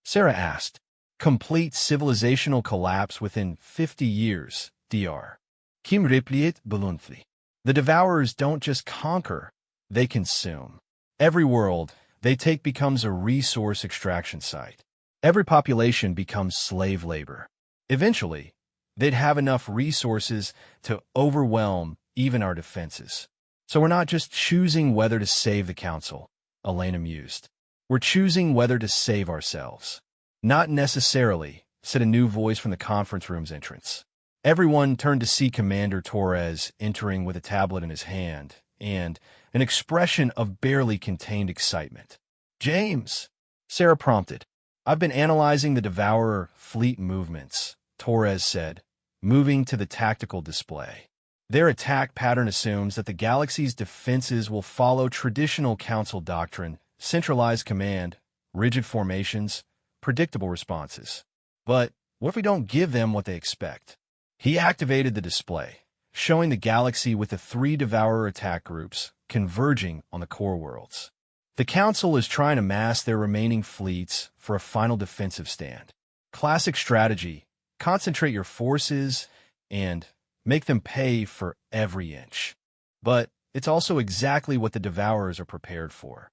Sarah asked. "Complete civilizational collapse within 50 years, Dr. Kim replied bluntly. The Devourers don't just conquer, they consume. Every world they take becomes a resource extraction site. Every population becomes slave labor. Eventually, they'd have enough resources to overwhelm even our defenses. So we're not just choosing whether to save the Council," Elena mused. "We're choosing whether to save ourselves." "Not necessarily," said a new voice from the conference room's entrance. Everyone turned to see Commander Torres entering with a tablet in his hand and an expression of barely contained excitement. "James," Sarah prompted. "I've been analyzing the Devourer fleet movements," Torres said, moving to the tactical display. "Their attack pattern assumes that the galaxy's defenses will follow traditional Council doctrine centralized command, rigid formations, predictable responses. But what if we don't give them what they expect? He activated the display, showing the galaxy with the 3 Devourer attack groups converging on the core worlds. The Council is trying to mass their remaining fleets for a final defensive stand. Classic strategy: concentrate your forces and make them pay for every inch. But it's also exactly what the Devourers are prepared for.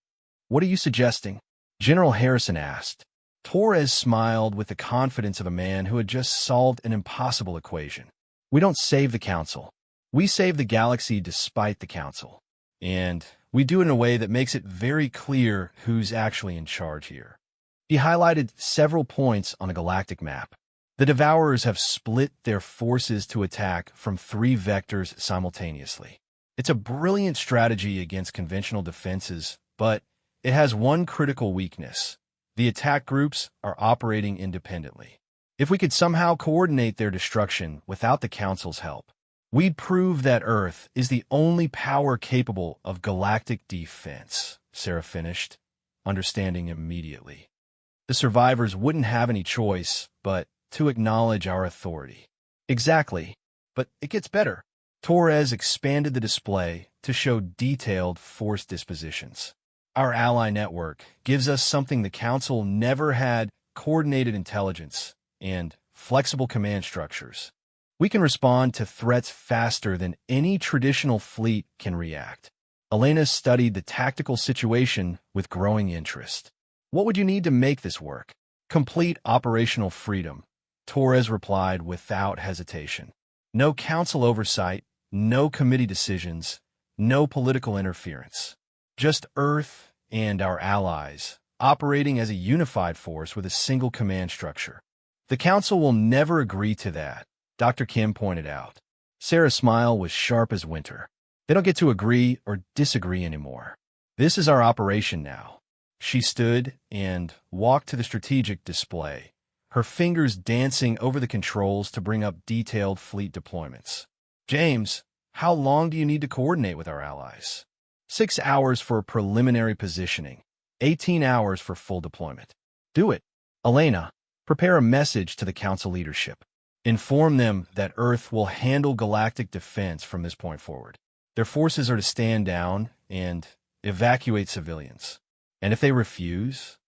"What are you suggesting?" General Harrison asked. Torres smiled with the confidence of a man who had just solved an impossible equation. "We don't save the Council. We save the galaxy despite the Council. And we do it in a way that makes it very clear who's actually in charge here." He highlighted several points on a galactic map. The Devourers have split their forces to attack from 3 vectors simultaneously. It's a brilliant strategy against conventional defenses, but it has one critical weakness: the attack groups are operating independently. If we could somehow coordinate their destruction without the Council's help, we'd prove that Earth is the only power capable of galactic defense, Sarah finished, understanding immediately. The survivors wouldn't have any choice but to acknowledge our authority. Exactly, but it gets better. Torres expanded the display to show detailed force dispositions. Our ally network gives us something the Council never had: coordinated intelligence and flexible command structures. We can respond to threats faster than any traditional fleet can react. Elena studied the tactical situation with growing interest. "What would you need to make this work?" "Complete operational freedom," Torres replied without hesitation. "No Council oversight, no committee decisions, no political interference. Just Earth and our allies, operating as a unified force with a single command structure." "The Council will never agree to that," Dr. Kim pointed out. Sarah's smile was sharp as winter. "They don't get to agree or disagree anymore. This is our operation now." She stood and walked to the strategic display, her fingers dancing over the controls to bring up detailed fleet deployments. "James, how long do you need to coordinate with our allies?" 6 hours for preliminary positioning, 18 hours for full deployment." "Do it." "Elena, prepare a message to the Council leadership. Inform them that Earth will handle galactic defense from this point forward. Their forces are to stand down and evacuate civilians. And if they refuse?"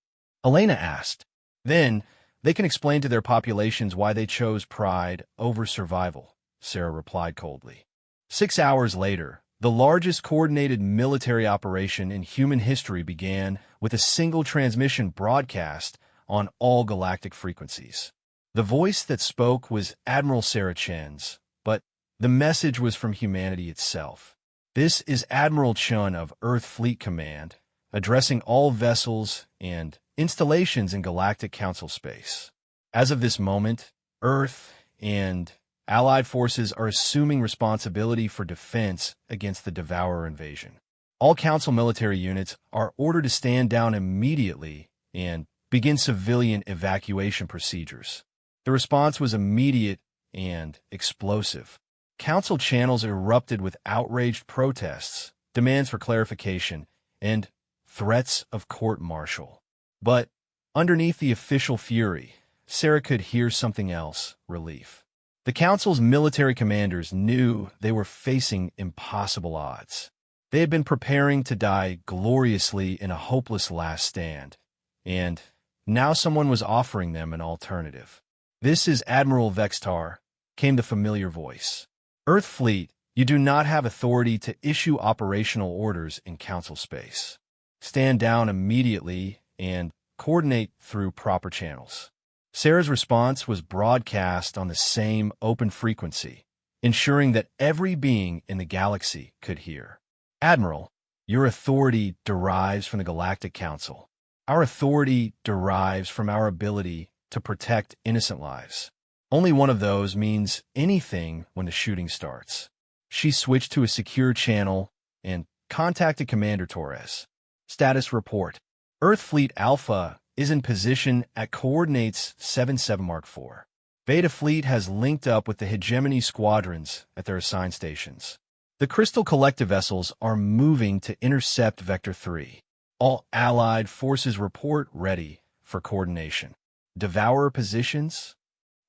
Elena asked. "Then they can explain to their populations why they chose pride over survival," Sarah replied coldly. 6 hours later, the largest coordinated military operation in human history began with a single transmission broadcast on all galactic frequencies. The voice that spoke was Admiral Sarah Chen's, but the message was from humanity itself. "This is Admiral Chun of Earth Fleet Command, addressing all vessels and installations in Galactic Council space. As of this moment, Earth and Allied forces are assuming responsibility for defense against the Devourer invasion. All Council military units are ordered to stand down immediately and begin civilian evacuation procedures." The response was immediate and explosive. Council channels erupted with outraged protests, demands for clarification, and threats of court-martial. But underneath the official fury, Sarah could hear something else: relief. The Council's military commanders knew they were facing impossible odds. They had been preparing to die gloriously in a hopeless last stand, and now someone was offering them an alternative. "This is Admiral Vextar," came the familiar voice. "Earth Fleet, you do not have authority to issue operational orders in Council space. Stand down immediately and coordinate through proper channels." Sarah's response was broadcast on the same open frequency, ensuring that every being in the galaxy could hear. "Admiral, your authority derives from the Galactic Council. Our authority derives from our ability to protect innocent lives. Only one of those means anything when the shooting starts." She switched to a secure channel and contacted Commander Torres. "Status report. Earth Fleet Alpha is in position at coordinates 77 Mark IV. Beta Fleet has linked up with the hegemony squadrons at their assigned stations. The Crystal Collective vessels are moving to intercept Vector 3. All Allied forces report ready for coordination. Devourer positions.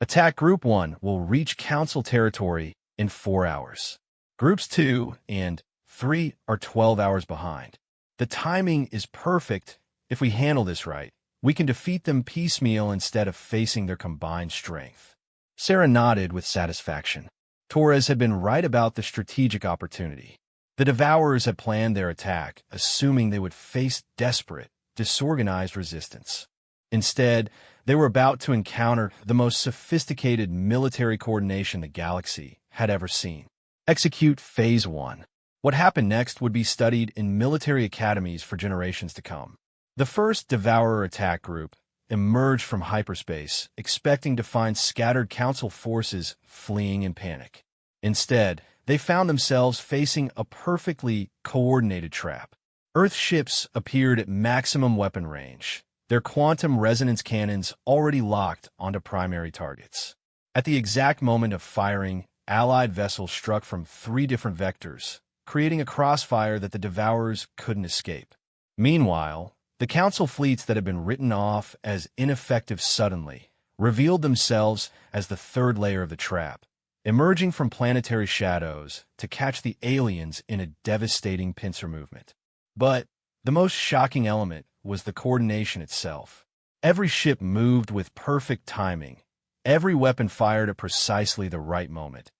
Attack Group 1 will reach Council territory in 4 hours. Groups 2 and 3 are 12 hours behind. The timing is perfect. If we handle this right, we can defeat them piecemeal instead of facing their combined strength. Sarah nodded with satisfaction. Torres had been right about the strategic opportunity. The Devourers had planned their attack, assuming they would face desperate, disorganized resistance. Instead, they were about to encounter the most sophisticated military coordination the galaxy had ever seen. Execute Phase 1. What happened next would be studied in military academies for generations to come. The first Devourer attack group emerged from hyperspace, expecting to find scattered Council forces fleeing in panic. Instead, they found themselves facing a perfectly coordinated trap. Earth ships appeared at maximum weapon range, their quantum resonance cannons already locked onto primary targets. At the exact moment of firing, Allied vessels struck from 3 different vectors, creating a crossfire that the Devourers couldn't escape. Meanwhile, the Council fleets that had been written off as ineffective suddenly revealed themselves as the third layer of the trap, emerging from planetary shadows to catch the aliens in a devastating pincer movement. But the most shocking element was the coordination itself. Every ship moved with perfect timing. Every weapon fired at precisely the right moment.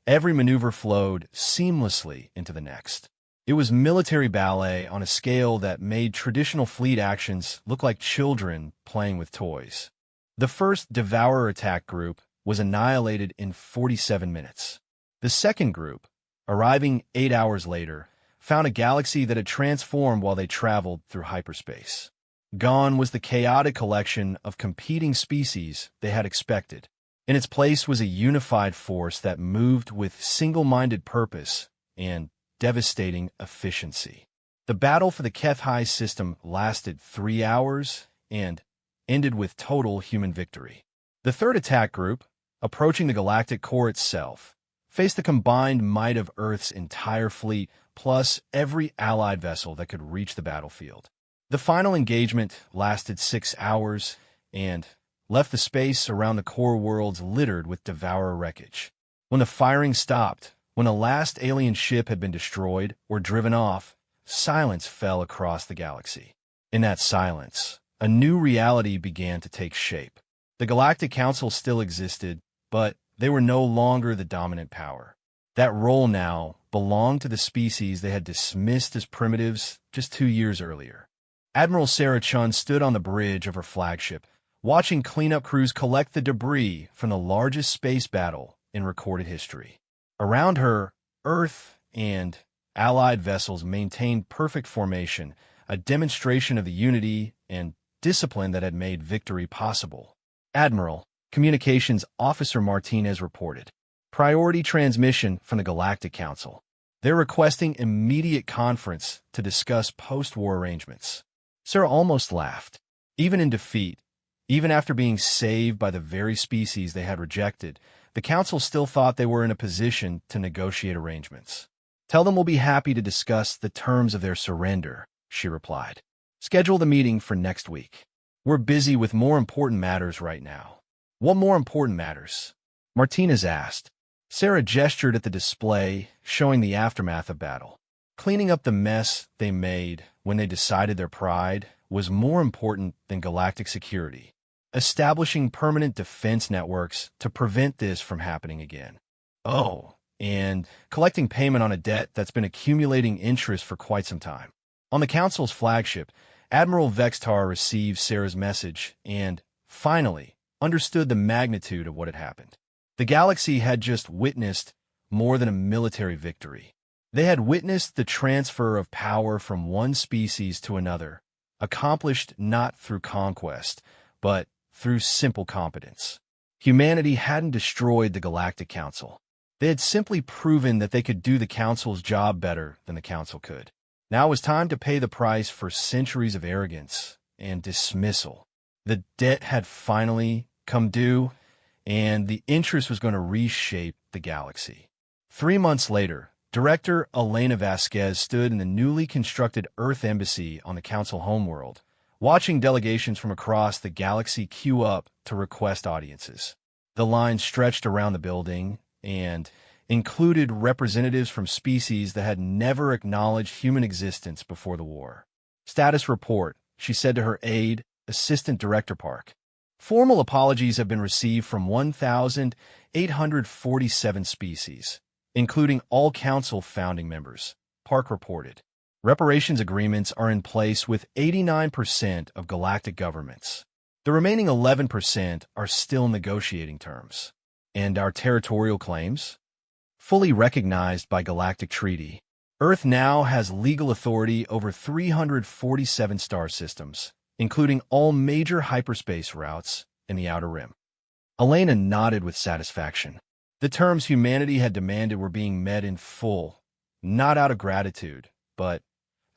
Every maneuver flowed seamlessly into the next. It was military ballet on a scale that made traditional fleet actions look like children playing with toys. The first Devourer attack group was annihilated in 47 minutes. The second group, arriving 8 hours later, found a galaxy that had transformed while they traveled through hyperspace. Gone was the chaotic collection of competing species they had expected. In its place was a unified force that moved with single-minded purpose and devastating efficiency. The battle for the HFY system lasted 3 hours and ended with total human victory. The third attack group, approaching the galactic core itself, faced the combined might of Earth's entire fleet plus every Allied vessel that could reach the battlefield. The final engagement lasted 6 hours and left the space around the core worlds littered with Devourer wreckage. When the firing stopped, when the last alien ship had been destroyed or driven off, silence fell across the galaxy. In that silence, a new reality began to take shape. The Galactic Council still existed, but they were no longer the dominant power. That role now belonged to the species they had dismissed as primitives just 2 years earlier. Admiral Sarah Chun stood on the bridge of her flagship, watching cleanup crews collect the debris from the largest space battle in recorded history. Around her, Earth and Allied vessels maintained perfect formation, a demonstration of the unity and discipline that had made victory possible. Admiral, Communications Officer Martinez reported. Priority transmission from the Galactic Council. They're requesting immediate conference to discuss post-war arrangements. Sarah almost laughed. Even in defeat, even after being saved by the very species they had rejected, the Council still thought they were in a position to negotiate arrangements. Tell them we'll be happy to discuss the terms of their surrender, she replied. Schedule the meeting for next week. We're busy with more important matters right now. What more important matters? Martinez asked. Sarah gestured at the display, showing the aftermath of battle. Cleaning up the mess they made when they decided their pride was more important than galactic security. Establishing permanent defense networks to prevent this from happening again. Oh, and collecting payment on a debt that's been accumulating interest for quite some time. On the Council's flagship, Admiral Vextar received Sarah's message and, finally, understood the magnitude of what had happened. The galaxy had just witnessed more than a military victory. They had witnessed the transfer of power from one species to another, accomplished not through conquest, but through simple competence. Humanity hadn't destroyed the Galactic Council. They had simply proven that they could do the Council's job better than the Council could. Now it was time to pay the price for centuries of arrogance and dismissal. The debt had finally come due, and the interest was going to reshape the galaxy. 3 months later, Director Elena Vasquez stood in the newly constructed Earth Embassy on the Council homeworld, watching delegations from across the galaxy queue up to request audiences. The line stretched around the building and included representatives from species that had never acknowledged human existence before the war. "Status report," she said to her aide, Assistant Director Park. "Formal apologies have been received from 1,847 species, including all Council founding members," Park reported. "Reparations agreements are in place with 89% of galactic governments. The remaining 11% are still negotiating terms. And our territorial claims? Fully recognized by galactic treaty. Earth now has legal authority over 347 star systems, including all major hyperspace routes in the Outer Rim." Elena nodded with satisfaction. The terms humanity had demanded were being met in full, not out of gratitude, but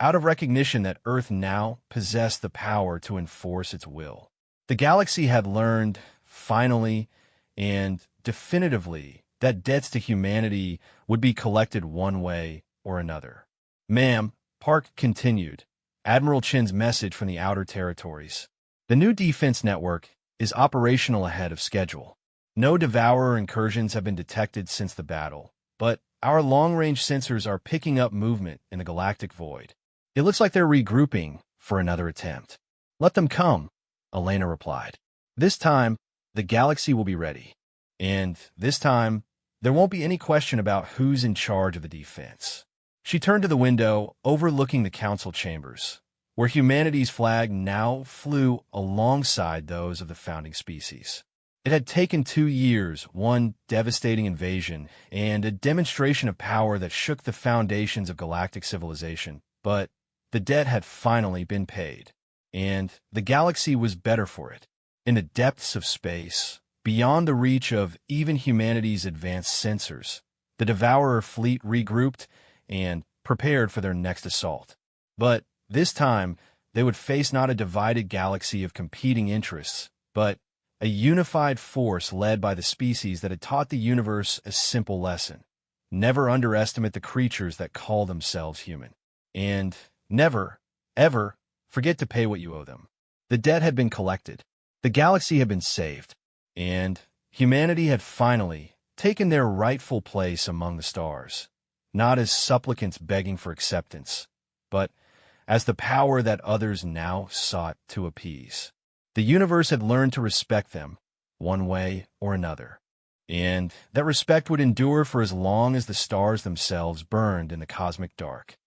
out of recognition that Earth now possessed the power to enforce its will. The galaxy had learned, finally and definitively, that debts to humanity would be collected one way or another. "Ma'am," Park continued, Admiral Chin's message from the outer territories. "The new defense network is operational ahead of schedule. No Devourer incursions have been detected since the battle, but our long-range sensors are picking up movement in the galactic void. It looks like they're regrouping for another attempt." "Let them come," Elena replied. "This time, the galaxy will be ready. And this time, there won't be any question about who's in charge of the defense." She turned to the window overlooking the council chambers, where humanity's flag now flew alongside those of the founding species. It had taken 2 years, one devastating invasion, and a demonstration of power that shook the foundations of galactic civilization, but the debt had finally been paid, and the galaxy was better for it. In the depths of space, beyond the reach of even humanity's advanced sensors, the Devourer fleet regrouped and prepared for their next assault. But this time, they would face not a divided galaxy of competing interests, but a unified force led by the species that had taught the universe a simple lesson: never underestimate the creatures that call themselves human. And never, ever, forget to pay what you owe them. The debt had been collected. The galaxy had been saved. And humanity had finally taken their rightful place among the stars, not as supplicants begging for acceptance, but as the power that others now sought to appease. The universe had learned to respect them, one way or another, and that respect would endure for as long as the stars themselves burned in the cosmic dark.